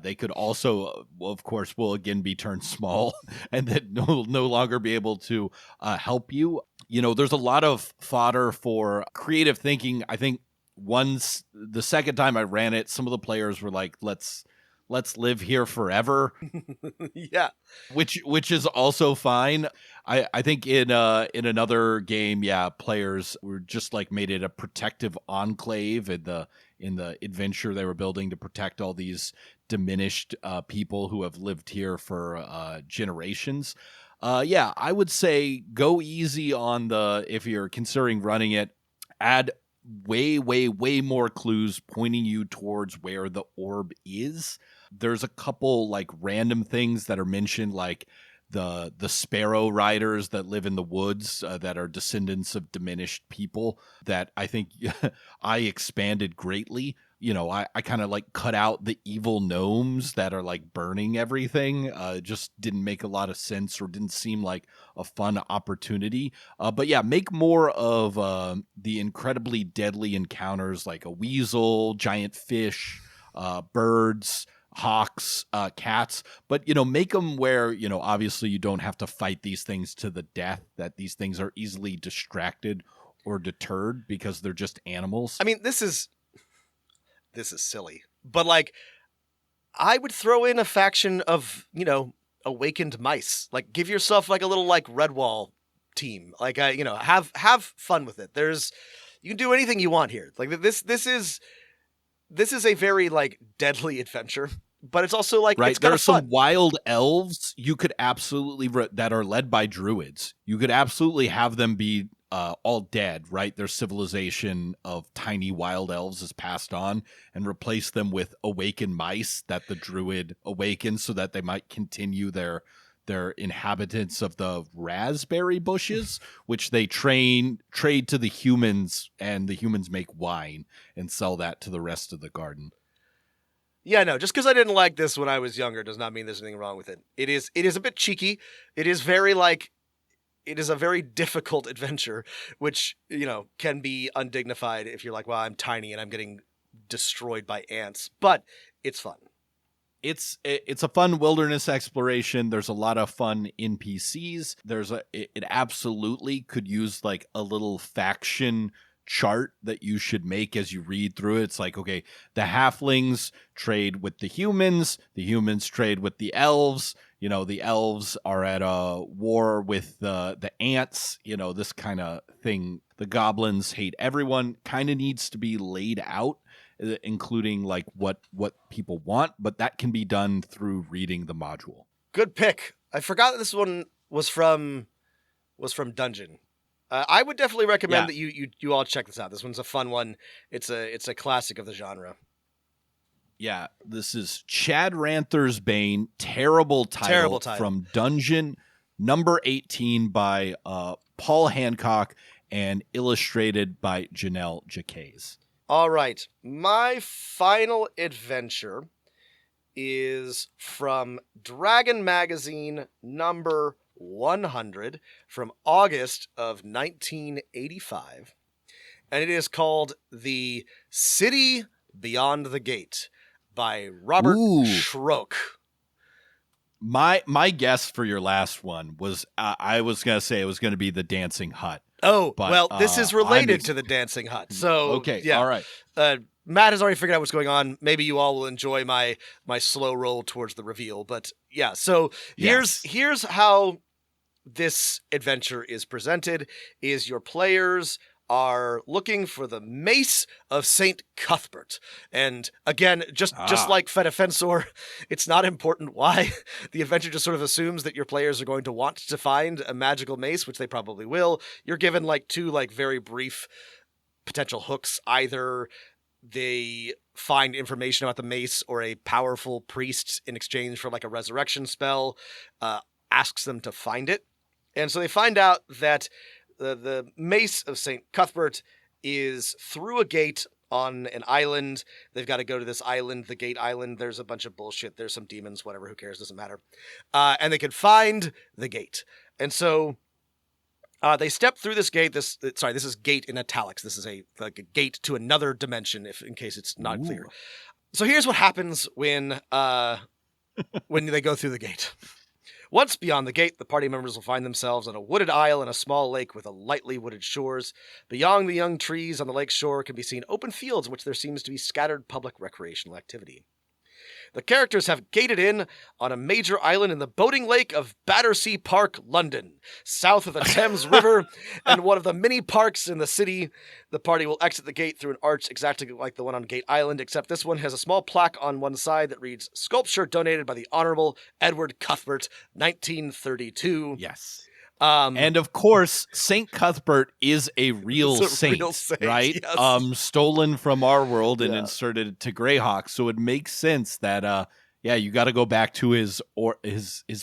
They could also, of course, will again be turned small and then no longer be able to help you. There's a lot of fodder for creative thinking. I think the second time I ran it, some of the players were like, let's live here forever. Yeah. Which is also fine. I think in another game, players were just like made it a protective enclave in the adventure they were building to protect all these diminished people who have lived here for generations. I would say go easy on if you're considering running it, add way, way, way more clues pointing you towards where the orb is. There's a couple, like, random things that are mentioned, like the sparrow riders that live in the woods that are descendants of diminished people that I think I expanded greatly. I kind of, like, cut out the evil gnomes that are, like, burning everything. Just didn't make a lot of sense or didn't seem like a fun opportunity. But make more of the incredibly deadly encounters, like a weasel, giant fish, birds, hawks, cats, but make them where obviously you don't have to fight these things to the death, that these things are easily distracted or deterred because they're just animals. I mean, this is silly, but, like, I would throw in a faction of awakened mice. Like, give yourself, like, a little, like, Redwall team. Like, have fun with it. You can do anything you want here. Like, this is a very, like, deadly adventure, but it's also, like, right. It's kind there of are some fun. wild elves you could absolutely that are led by druids. You could absolutely have them be all dead, right? Their civilization of tiny wild elves is passed on, and replace them with awakened mice that the druid awakens so that they might continue their inhabitants of the raspberry bushes, which they trade to the humans, and the humans make wine and sell that to the rest of the garden. Yeah, no, just because I didn't like this when I was younger does not mean there's anything wrong with it. It is a bit cheeky. It is very, like, it is a very difficult adventure, which, can be undignified if you're like, well, I'm tiny and I'm getting destroyed by ants, but it's fun. It's a fun wilderness exploration. There's a lot of fun NPCs. It absolutely could use, like, a little faction chart that you should make as you read through it. It's like, okay, the halflings trade with the humans trade with the elves. The elves are at a war with the ants, this kind of thing. The goblins hate everyone. Kind of needs to be laid out, including like what people want, but that can be done through reading the module. Good pick. I forgot that this one was from Dungeon. I would definitely recommend that you all check this out. This one's a fun one. It's a classic of the genre. Yeah, this is Chadranther's Bane. Terrible title from Dungeon, number 18 by Paul Hancock and illustrated by Janelle Jacques. All right. My final adventure is from Dragon Magazine number 100 from August of 1985. And it is called The City Beyond the Gate by Robert Schrock. My guess for your last one was I was going to say it was going to be The Dancing Hut. Oh, but, well, this is related to The Dancing Hut. So, okay, yeah. All right. Matt has already figured out what's going on. Maybe you all will enjoy my slow roll towards the reveal. But yeah, so here's how this adventure is presented. Is your players are looking for the Mace of St. Cuthbert. And again, just like Fedifensor, it's not important why. The adventure just sort of assumes that your players are going to want to find a magical mace, which they probably will. You're given like two like very brief potential hooks. Either they find information about the mace, or a powerful priest in exchange for like a resurrection spell asks them to find it. And so they find out that the Mace of St. Cuthbert is through a gate on an island. They've got to go to this island, the Gate Island. There's a bunch of bullshit. There's some demons, whatever, who cares, doesn't matter. And they can find the gate. And so they step through this gate. This is gate in italics. This is a gate to another dimension, in case it's not clear. So here's what happens when they go through the gate. Once beyond the gate, the party members will find themselves on a wooded isle in a small lake with a lightly wooded shores. Beyond the young trees on the lake shore can be seen open fields in which there seems to be scattered public recreational activity. The characters have gated in on a major island in the boating lake of Battersea Park, London, south of the Thames River, and one of the many parks in the city. The party will exit the gate through an arch exactly like the one on Gate Island, except this one has a small plaque on one side that reads, "Sculpture donated by the Honorable Edward Cuthbert, 1932. Yes. And of course, St. Cuthbert is a real saint, right? Yes. Stolen from our world and inserted to Greyhawk. So it makes sense that, you got to go back to his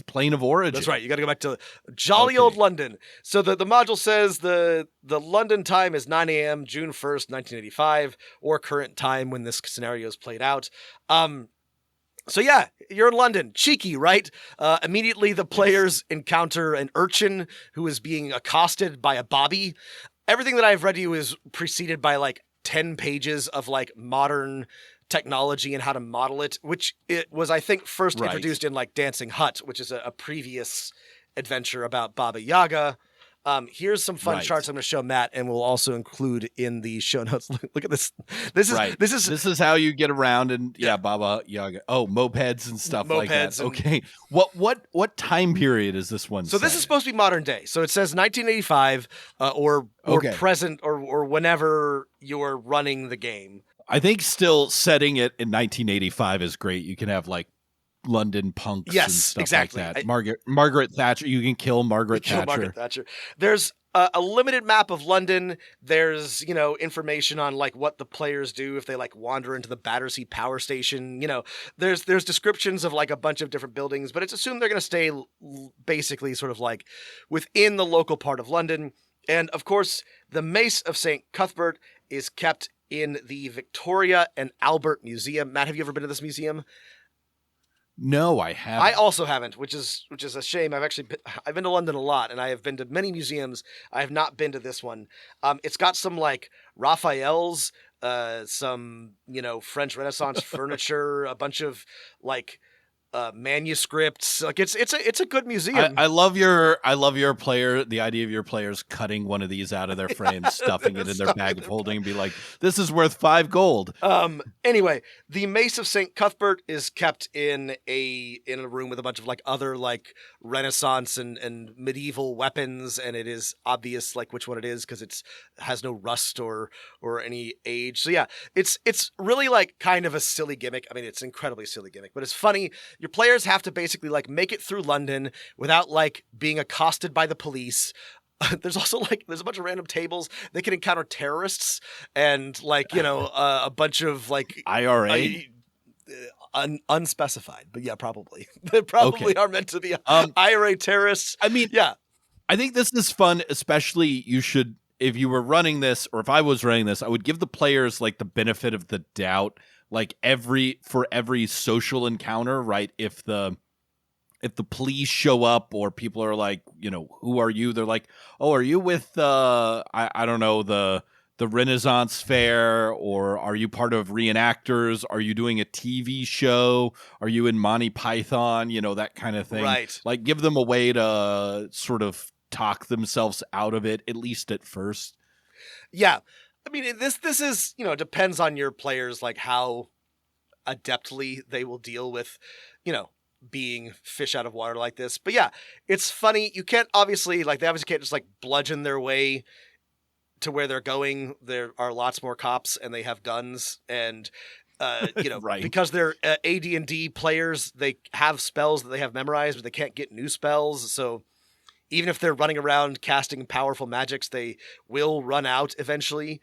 plane of origin. That's right. You got to go back to jolly old London. So the module says the London time is 9 a.m., June 1st, 1985, or current time when this scenario is played out. So yeah, you're in London. Cheeky, right? Immediately the players encounter an urchin who is being accosted by a bobby. Everything that I've read to you is preceded by like 10 pages of like modern technology and how to model it, which it was, I think, first introduced in like Dancing Hut, which is a previous adventure about Baba Yaga. Here's some fun charts I'm going to show Matt, and we'll also include in the show notes. Look at this. This is how you get around, and Baba Yaga. Oh, mopeds and stuff like that. Okay, what time period is this one? So this is supposed to be modern day. So it says 1985 or present or whenever you're running the game. I think still setting it in 1985 is great. You can have like London punks and stuff like that. Margaret Thatcher. You can kill Margaret Thatcher. There's a limited map of London. There's, information on like what the players do if they like wander into the Battersea power station. There's descriptions of like a bunch of different buildings, but it's assumed they're going to stay basically sort of like within the local part of London. And of course, the Mace of St. Cuthbert is kept in the Victoria and Albert Museum. Matt, have you ever been to this museum? No, I haven't. I also haven't, which is a shame. I've been to London a lot, and I have been to many museums. I have not been to this one. It's got some like Raphael's, some French Renaissance furniture, a bunch of like manuscripts. Like it's a good museum. I love your player. The idea of your players cutting one of these out of their frame, stuffing it in their bag of holding, and be like, "This is worth 5 gold." Anyway, the Mace of St. Cuthbert is kept in a room with a bunch of like other like Renaissance and medieval weapons, and it is obvious like which one it is because it's has no rust or any age. So yeah, it's really like kind of a silly gimmick. I mean, it's an incredibly silly gimmick, but it's funny. Your players have to basically like make it through London without like being accosted by the police. There's also like there's a bunch of random tables. They can encounter terrorists and like a bunch of like IRA. Unspecified, but yeah, probably they probably are meant to be IRA terrorists. I mean, yeah, I think this is fun. Especially you should, if you were running this, or if I was running this, I would give the players like the benefit of the doubt. Like for every social encounter, right? If the police show up or people are like, who are you? They're like, oh, are you with I don't know, the Renaissance Fair, or are you part of reenactors? Are you doing a TV show? Are you in Monty Python? That kind of thing. Right. Like give them a way to sort of talk themselves out of it, at least at first. Yeah. I mean, this is, depends on your players, like how adeptly they will deal with, being fish out of water like this. But yeah, it's funny. You can't they obviously can't just like bludgeon their way to where they're going. There are lots more cops and they have guns and, right. Because they're AD&D players, they have spells that they have memorized, but they can't get new spells. So even if they're running around casting powerful magics, they will run out eventually.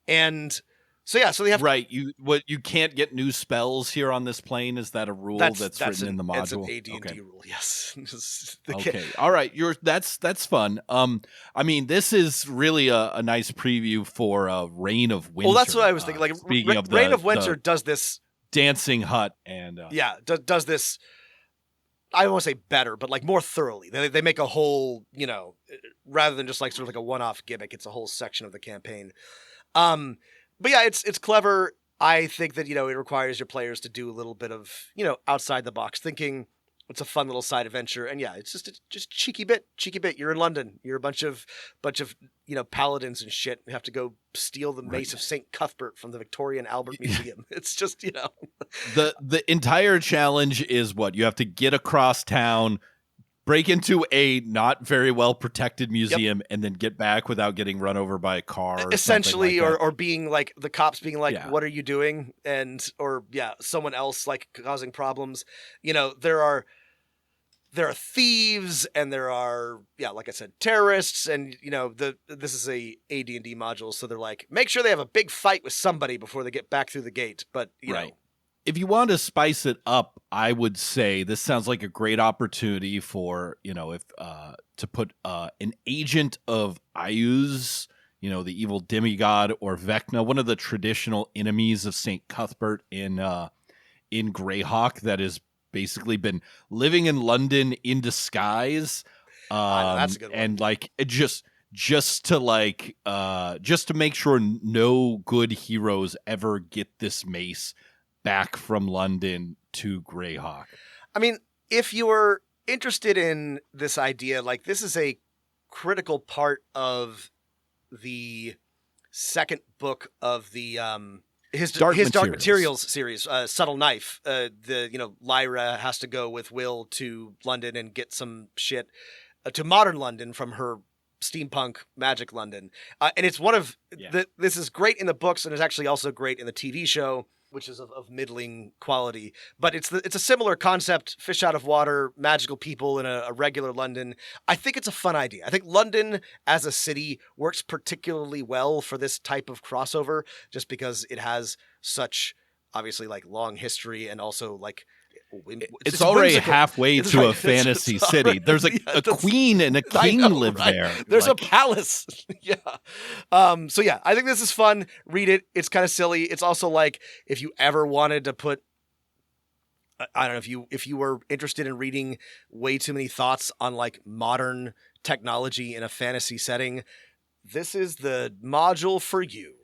And so they have you can't get new spells here on this plane. Is that a rule that's written in the module? That's an AD&D rule, yes. Okay. All right. That's fun. I mean, this is really a nice preview for Reign of Winter. Well, that's what I was thinking. Like, speaking of Reign of Winter does this dancing hut and does this. I don't want to say better, but like more thoroughly. They make a whole, rather than just like sort of like a one-off gimmick, it's a whole section of the campaign. But yeah, it's clever. I think that, it requires your players to do a little bit of, outside the box thinking. It's a fun little side adventure. And yeah, it's just cheeky bit. You're in London. You're a bunch of, paladins and shit. You have to go steal the Mace of St. Cuthbert from the Victoria and Albert Museum. It's just, The entire challenge is what? You have to get across town, break into a not very well protected museum, and then get back without getting run over by a car. Essentially, like or being like the cops being like, Yeah. "What are you doing?" or someone else like causing problems. There are thieves and there are like I said, terrorists, and this is a AD&D module, so they're like, make sure they have a big fight with somebody before they get back through the gate. But you know. If you want to spice it up, I would say this sounds like a great opportunity for, if to put an agent of Ayuz, the evil demigod, or Vecna, one of the traditional enemies of St. Cuthbert in Greyhawk, that has basically been living in London in disguise. That's a good one. And like just to make sure no good heroes ever get this mace back from London to Greyhawk. I mean, if you're interested in this idea, like this is a critical part of the second book of the his Dark Materials series, Subtle Knife. Lyra has to go with Will to London and get some shit to modern London from her steampunk magic London, and it's one of this is great in the books and is actually also great in the TV show, which is of middling quality. But it's a similar concept, fish out of water, magical people in a regular London. I think it's a fun idea. I think London as a city works particularly well for this type of crossover, just because it has such, obviously, like long history and also like... It's already whimsical. halfway to a fantasy city. There's a queen and a king live there. There's a palace. Yeah. So yeah, I think this is fun. Read it. It's kind of silly. It's also like if you ever wanted to put, I don't know, if you were interested in reading way too many thoughts on like modern technology in a fantasy setting, this is the module for you.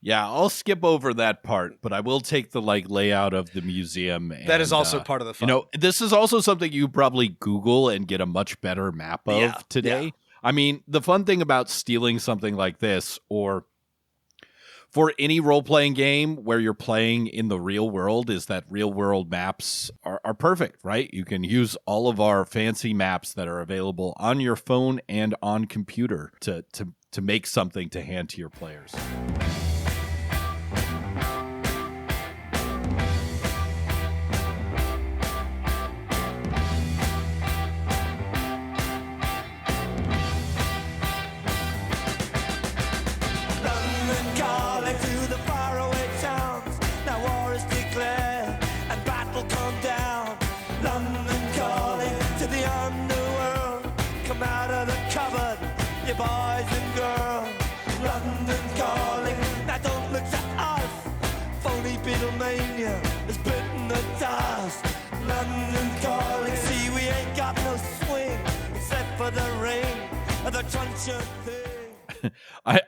Yeah, I'll skip over that part, but I will take the layout of the museum. That is also part of the fun. This is also something you probably Google and get a much better map of today. Yeah. I mean, the fun thing about stealing something like this, or for any role-playing game where you're playing in the real world, is that real-world maps are perfect, right? You can use all of our fancy maps that are available on your phone and on computer to make something to hand to your players.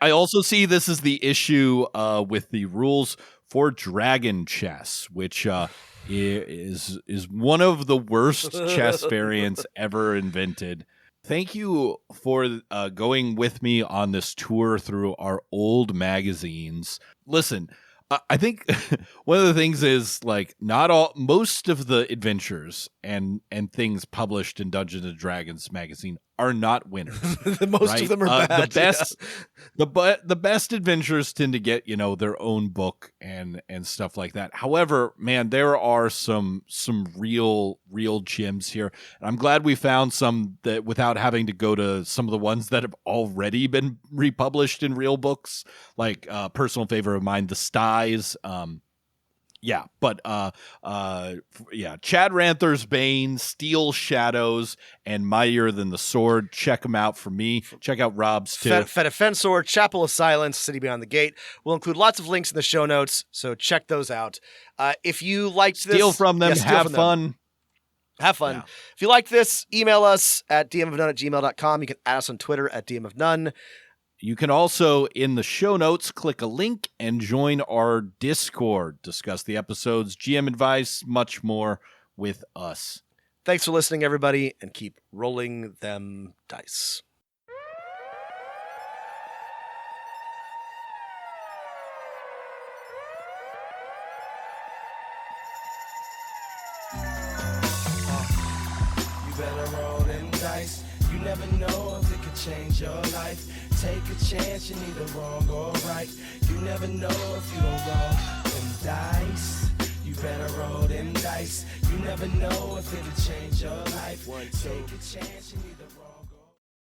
I also see this is the issue with the rules for Dragon Chess, which is one of the worst chess variants ever invented. Thank you for going with me on this tour through our old magazines. Listen, I think one of the things is most of the adventures and things published in Dungeons and Dragons magazine are not winners. Most of them are bad. The best adventures tend to get their own book and stuff like that. However, man, there are some real gems here, and I'm glad we found some that without having to go to some of the ones that have already been republished in real books, like personal favorite of mine, The Styes. Chadranther's Bane, Steel Shadows, and Mightier Than the Sword. Check them out for me. Check out Rob's too. Fedifensor, Chapel of Silence, City Beyond the Gate. We'll include lots of links in the show notes, so check those out. If you liked this... Steal from them, have fun. Have fun. Yeah. If you like this, email us at dmofnone@gmail.com. You can add us on Twitter at dmofnone. You can also, in the show notes, click a link and join our Discord. Discuss the episodes, GM advice, much more with us. Thanks for listening, everybody, and keep rolling them dice. You better roll them dice. You never know if it could change your life. Take a chance, you're neither wrong or right. You never know if you don't roll them dice. You better roll them dice. You never know if it could change your life. Take a chance, you're neither wrong.